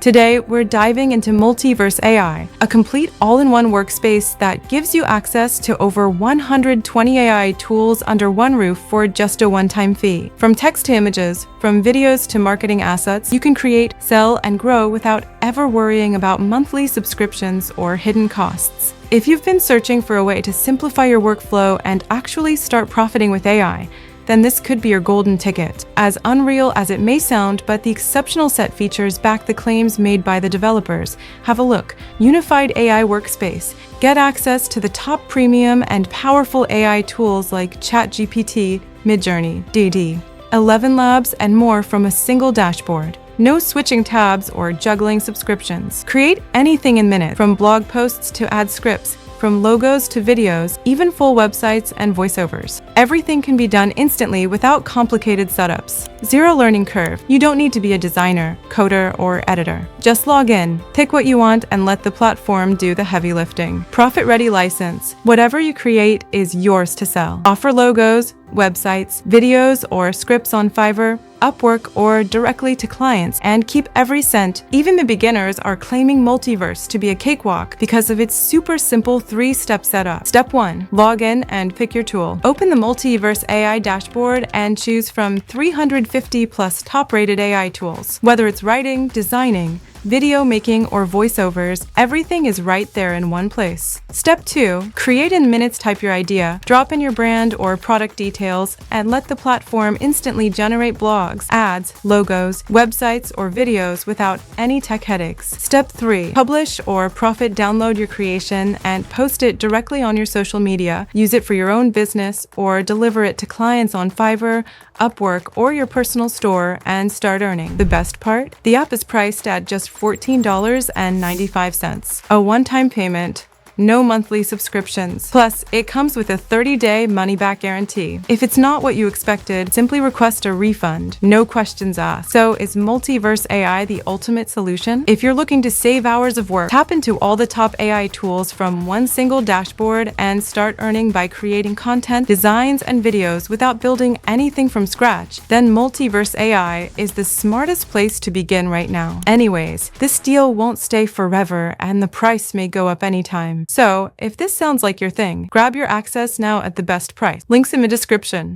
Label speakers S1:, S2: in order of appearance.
S1: Today, we're diving into Multiverse AI, a complete all-in-one workspace that gives you access to over 120 AI tools under one roof for just a one-time fee. From text to images, from videos to marketing assets, you can create, sell, and grow without ever worrying about monthly subscriptions or hidden costs. If you've been searching for a way to simplify your workflow and actually start profiting with AI, then this could be your golden ticket. As unreal as it may sound, but the exceptional set features back the claims made by the developers. Have a look. Unified AI workspace. Get access to the top premium and powerful AI tools like ChatGPT, Midjourney, ElevenLabs, and more from a single dashboard. No switching tabs or juggling subscriptions. Create anything in minutes, from blog posts to ad scripts, from logos to videos, even full websites and voiceovers. Everything can be done instantly without complicated setups. Zero learning curve. You don't need to be a designer, coder, or editor. Just log in, pick what you want, and let the platform do the heavy lifting. Profit-ready license. Whatever you create is yours to sell. Offer logos, websites, videos, or scripts on Fiverr, Upwork, or directly to clients, and keep every cent. Even the beginners are claiming Multiverse to be a cakewalk because of its super simple 3-step setup. Step 1. Log in and pick your tool. Open the Multiverse AI dashboard and choose from 350 plus top-rated AI tools. Whether it's writing, designing, video making, or voiceovers, everything is right there in one place. Step 2. Create in minutes. Type your idea, drop in your brand or product details, and let the platform instantly generate blogs, ads, logos, websites, or videos without any tech headaches. Step 3. Publish or profit. Download your creation and post it directly on your social media. Use it for your own business or deliver it to clients on Fiverr, Upwork, or your personal store and start earning. The best part? The app is priced at just $14.95. A one-time payment. No monthly subscriptions. Plus, it comes with a 30-day money-back guarantee. If it's not what you expected, simply request a refund. No questions asked. So, is Multiverse AI the ultimate solution? If you're looking to save hours of work, tap into all the top AI tools from one single dashboard and start earning by creating content, designs, and videos without building anything from scratch, then Multiverse AI is the smartest place to begin right now. Anyways, this deal won't stay forever, and the price may go up anytime. So, if this sounds like your thing, grab your access now at the best price. Links in the description.